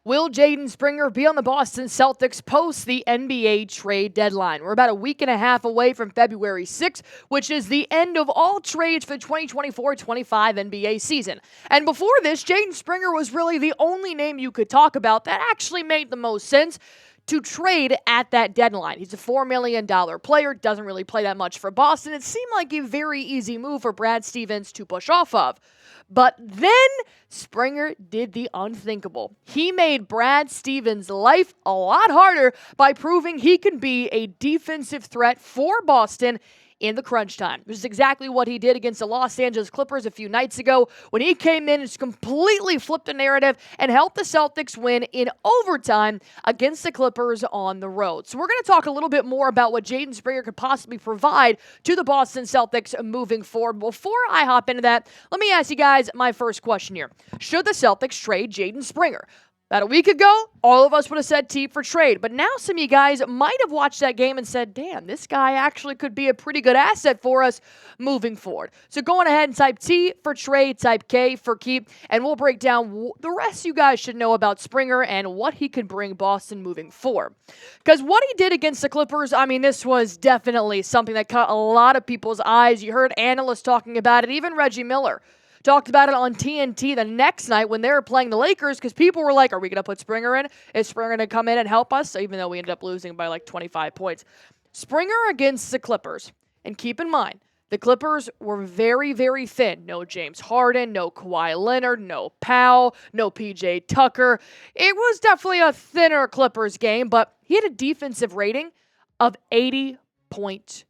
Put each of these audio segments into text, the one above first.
Will Jaden Springer be on the Boston Celtics post the NBA trade deadline? We're about a week and a half away from February 6th, which is the end of all trades for the 2024-25 NBA season. And before this, Jaden Springer was really the only name you could talk about that actually made the most sense to trade at that deadline. He's a $4 million player, doesn't really play that much for Boston. It seemed like a very easy move for Brad Stevens to push off of. But then Springer did the unthinkable. He made Brad Stevens' life a lot harder by proving he can be a defensive threat for Boston in the crunch time. This is exactly what he did against the Los Angeles Clippers a few nights ago when he came in and just completely flipped the narrative and helped the Celtics win in overtime against the Clippers on the road. So we're going to talk a little bit more about what Jaden Springer could possibly provide to the Boston Celtics moving forward. Before I hop into that, let me ask you guys my first question here. Should the Celtics trade Jaden Springer? About a week ago, all of us would have said T for trade. But now some of you guys might have watched that game and said, damn, this guy actually could be a pretty good asset for us moving forward. So go on ahead and type T for trade, type K for keep, and we'll break down the rest you guys should know about Springer and what he could bring Boston moving forward. Because what he did against the Clippers, I mean, this was definitely something that caught a lot of people's eyes. You heard analysts talking about it, even Reggie Miller talked about it on TNT the next night when they were playing the Lakers because people were like, are we going to put Springer in? Is Springer going to come in and help us? Even though we ended up losing by like 25 points. Springer against the Clippers. And keep in mind, the Clippers were very, very thin. No James Harden, no Kawhi Leonard, no Powell, no PJ Tucker. It was definitely a thinner Clippers game, but he had a defensive rating of 80.2.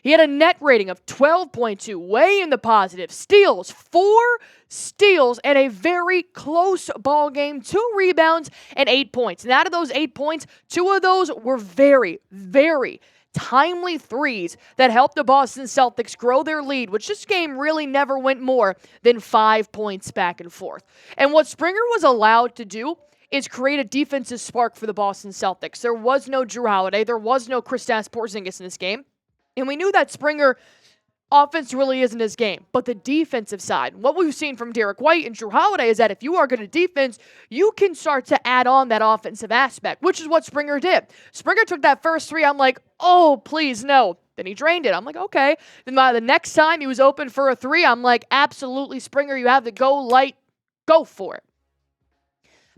He had a net rating of 12.2, way in the positive. Steals, 4 steals, and a very close ball game. 2 rebounds and 8 points. And out of those 8 points, 2 of those were very, very timely threes that helped the Boston Celtics grow their lead, which this game really never went more than 5 points back and forth. And what Springer was allowed to do is create a defensive spark for the Boston Celtics. There was no Drew Holiday. There was no Kristaps Porzingis in this game. And we knew that Springer offense really isn't his game. But the defensive side, what we've seen from Derek White and Drew Holiday is that if you are good at defense, you can start to add on that offensive aspect, which is what Springer did. Springer took that first 3. I'm like, oh, please, no. Then he drained it. I'm like, okay. Then by the next time he was open for a 3, I'm like, absolutely, Springer, you have to go light. Go for it.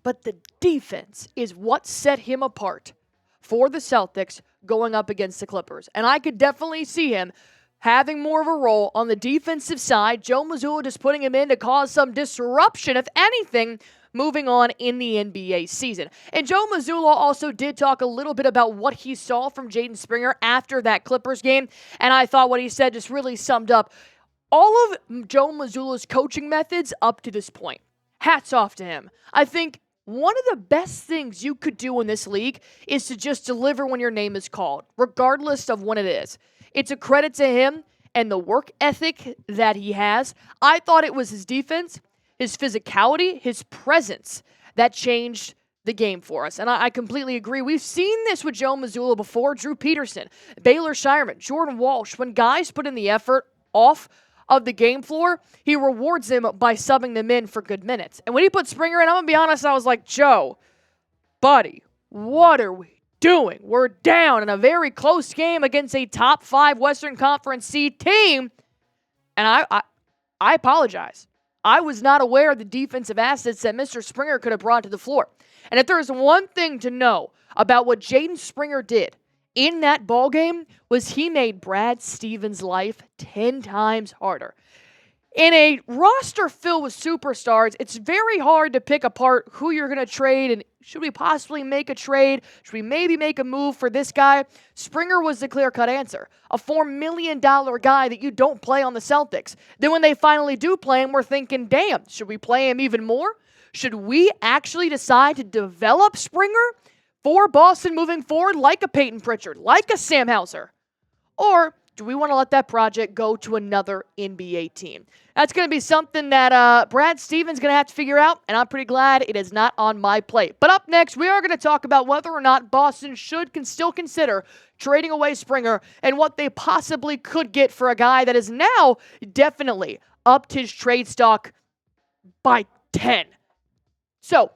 But the defense is what set him apart for the Celtics going up against the Clippers. And I could definitely see him having more of a role on the defensive side. Joe Mazulla just putting him in to cause some disruption, if anything, moving on in the NBA season. And Joe Mazulla also did talk a little bit about what he saw from Jaden Springer after that Clippers game. And I thought what he said just really summed up all of Joe Mazzulla's coaching methods up to this point. Hats off to him. I think one of the best things you could do in this league is to just deliver when your name is called, regardless of when it is. It's a credit to him and the work ethic that he has. I thought it was his defense, his physicality, his presence that changed the game for us. And I completely agree. We've seen this with Joe Mazulla before. Drew Peterson, Baylor Shireman, Jordan Walsh. When guys put in the effort off of the game floor, he rewards them by subbing them in for good minutes. And when he put Springer in, I'm going to be honest, I was like, Joe, buddy, what are we doing? We're down in a very close game against a top 5 Western Conference seed team. And I apologize. I was not aware of the defensive assets that Mr. Springer could have brought to the floor. And if there's one thing to know about what Jaden Springer did in that ball game, was he made Brad Stevens' life 10 times harder. In a roster filled with superstars, it's very hard to pick apart who you're going to trade and should we possibly make a trade? Should we maybe make a move for this guy? Springer was the clear-cut answer. A $4 million guy that you don't play on the Celtics. Then when they finally do play him, we're thinking, damn, should we play him even more? Should we actually decide to develop Springer for Boston moving forward like a Peyton Pritchard, like a Sam Hauser? Or do we want to let that project go to another NBA team? That's going to be something that Brad Stevens going to have to figure out, and I'm pretty glad it is not on my plate. But up next, we are going to talk about whether or not Boston can still consider trading away Springer and what they possibly could get for a guy that is now definitely upped his trade stock by 10. So,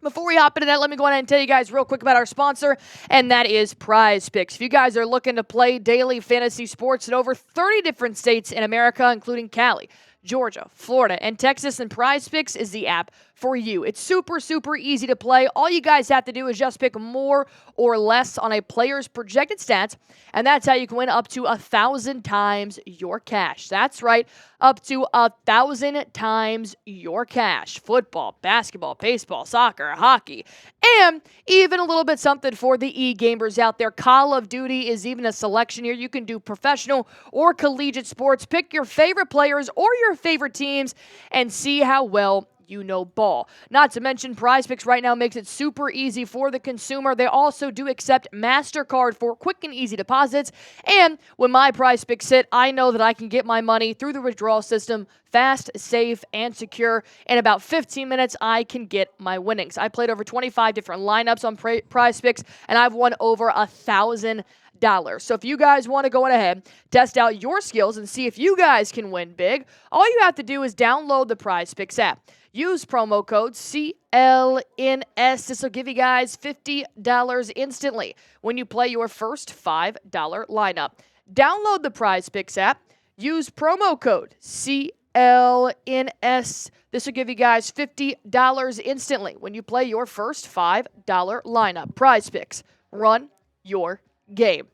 before we hop into that, let me go ahead and tell you guys real quick about our sponsor, and that is Prize Picks. If you guys are looking to play daily fantasy sports in over 30 different states in America, including Cali, Georgia, Florida, and Texas, and Prize Picks is the app for you. It's super, super easy to play. All you guys have to do is just pick more or less on a player's projected stats, and that's how you can win up to 1,000 times your cash. That's right, up to 1,000 times your cash. Football, basketball, baseball, soccer, hockey, and even a little bit something for the e-gamers out there. Call of Duty is even a selection here. You can do professional or collegiate sports. Pick your favorite players or your favorite teams and see how well you know ball. Not to mention, Prize Picks right now makes it super easy for the consumer. They also do accept MasterCard for quick and easy deposits. And when my Prize Picks hit, I know that I can get my money through the withdrawal system fast, safe, and secure. In about 15 minutes, I can get my winnings. I played over 25 different lineups on Prize Picks, and I've won over $1,000. So if you guys want to go ahead, test out your skills, and see if you guys can win big, all you have to do is download the Prize Picks app. Use promo code CLNS. This will give you guys $50 instantly when you play your first $5 lineup. Download the Prize Picks app. Use promo code CLNS. This will give you guys $50 instantly when you play your first $5 lineup. Prize Picks. Run your game.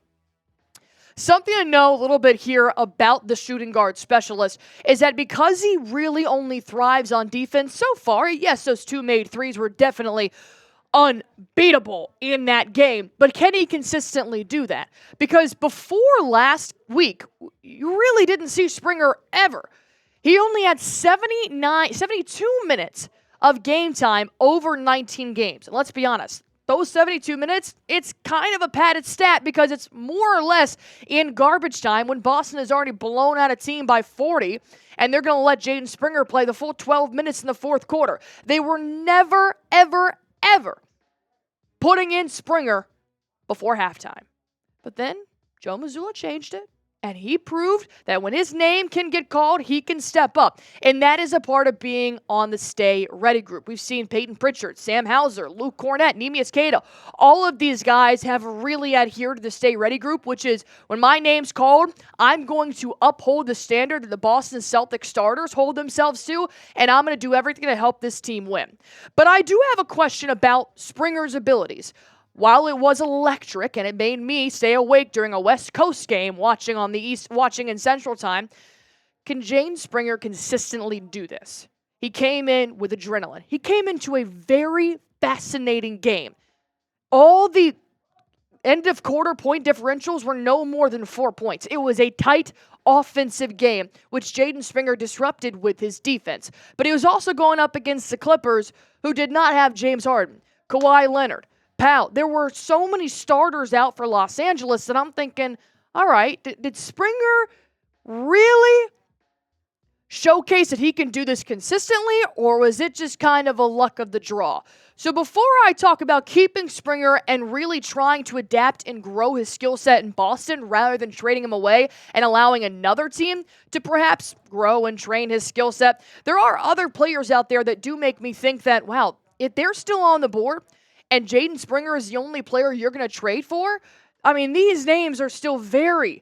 Something to know a little bit here about the shooting guard specialist is that because he really only thrives on defense so far, yes, those 2 made threes were definitely unbeatable in that game, but can he consistently do that? Because before last week, you really didn't see Springer ever. He only had 72 minutes of game time over 19 games. And let's be honest, those 72 minutes, it's kind of a padded stat because it's more or less in garbage time when Boston has already blown out a team by 40, and they're going to let Jaden Springer play the full 12 minutes in the fourth quarter. They were never, ever, ever putting in Springer before halftime. But then Joe Mazulla changed it. And he proved that when his name can get called, he can step up. And that is a part of being on the Stay Ready group. We've seen Peyton Pritchard, Sam Hauser, Luke Cornett, Neemias Queta. All of these guys have really adhered to the Stay Ready group, which is when my name's called, I'm going to uphold the standard that the Boston Celtics starters hold themselves to, and I'm going to do everything to help this team win. But I do have a question about Springer's abilities. While it was electric and it made me stay awake during a West Coast game watching in Central Time, can Jaden Springer consistently do this? He came in with adrenaline. He came into a very fascinating game. All the end of quarter point differentials were no more than 4 points. It was a tight offensive game, which Jaden Springer disrupted with his defense. But he was also going up against the Clippers, who did not have James Harden, Kawhi Leonard, Powell. There were so many starters out for Los Angeles that I'm thinking, all right, did Springer really showcase that he can do this consistently, or was it just kind of a luck of the draw? So before I talk about keeping Springer and really trying to adapt and grow his skill set in Boston rather than trading him away and allowing another team to perhaps grow and train his skill set, there are other players out there that do make me think that, wow, if they're still on the board and Jaden Springer is the only player you're going to trade for, I mean, these names are still very,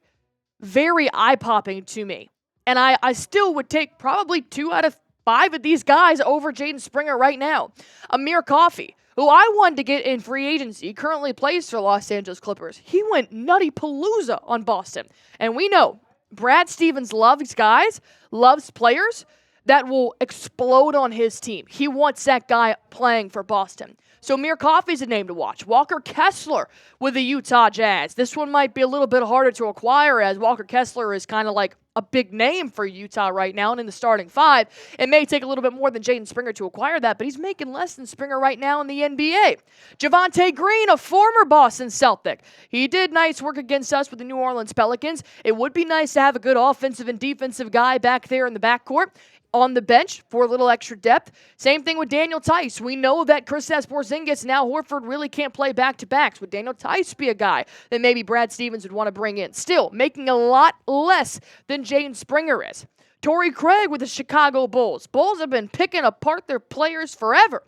very eye-popping to me. And I still would take probably 2 out of 5 of these guys over Jaden Springer right now. Amir Coffey, who I wanted to get in free agency, currently plays for Los Angeles Clippers. He went nutty palooza on Boston. And we know Brad Stevens loves guys, loves players that will explode on his team. He wants that guy playing for Boston. So Amir Coffey's a name to watch. Walker Kessler with the Utah Jazz. This one might be a little bit harder to acquire as Walker Kessler is kind of like a big name for Utah right now and in the starting five. It may take a little bit more than Jaden Springer to acquire that, but he's making less than Springer right now in the NBA. Javonte Green, a former Boston Celtic. He did nice work against us with the New Orleans Pelicans. It would be nice to have a good offensive and defensive guy back there in the backcourt on the bench for a little extra depth. Same thing with Daniel Tice. We know that Kristaps Porzingis and Al Horford really can't play back-to-backs. Would Daniel Tice be a guy that maybe Brad Stevens would want to bring in? Still, making a lot less than Jaden Springer is. Torrey Craig with the Chicago Bulls. Bulls have been picking apart their players forever.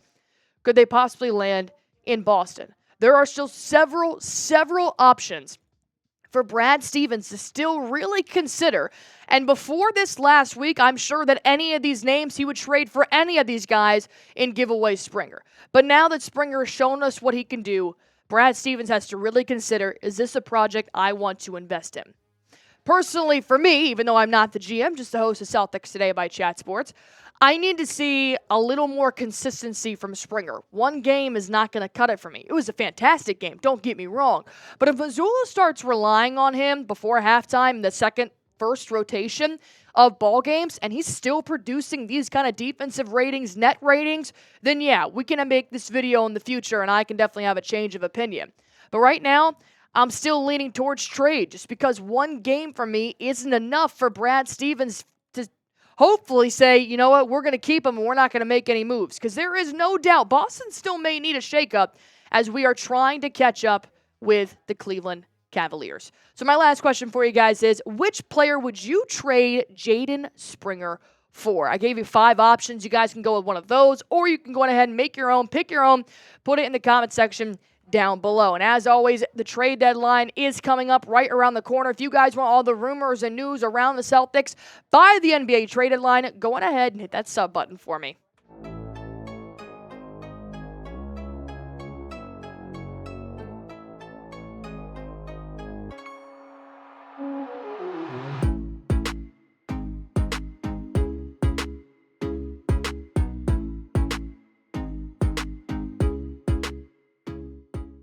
Could they possibly land in Boston? There are still several options for Brad Stevens to still really consider. And before this last week, I'm sure that any of these names, he would trade for any of these guys and give away Springer. But now that Springer has shown us what he can do, Brad Stevens has to really consider, is this a project I want to invest in? Personally, for me, even though I'm not the GM, just the host of Celtics Today by Chat Sports, I need to see a little more consistency from Springer. One game is not going to cut it for me. It was a fantastic game, don't get me wrong. But if Mazulla starts relying on him before halftime in the first rotation of ball games, and he's still producing these kind of defensive ratings, net ratings, then yeah, we can make this video in the future, and I can definitely have a change of opinion. But right now, I'm still leaning towards trade, just because one game for me isn't enough for Brad Stevens to hopefully say, you know what, we're going to keep him and we're not going to make any moves. Because there is no doubt Boston still may need a shakeup as we are trying to catch up with the Cleveland Cavaliers. So my last question for you guys is, which player would you trade Jaden Springer for? I gave you 5 options. You guys can go with one of those, or you can go ahead and make your own, pick your own, put it in the comment section down below. And as always, the trade deadline is coming up right around the corner. If you guys want all the rumors and news around the Celtics by the NBA trade deadline, go on ahead and hit that sub button for me.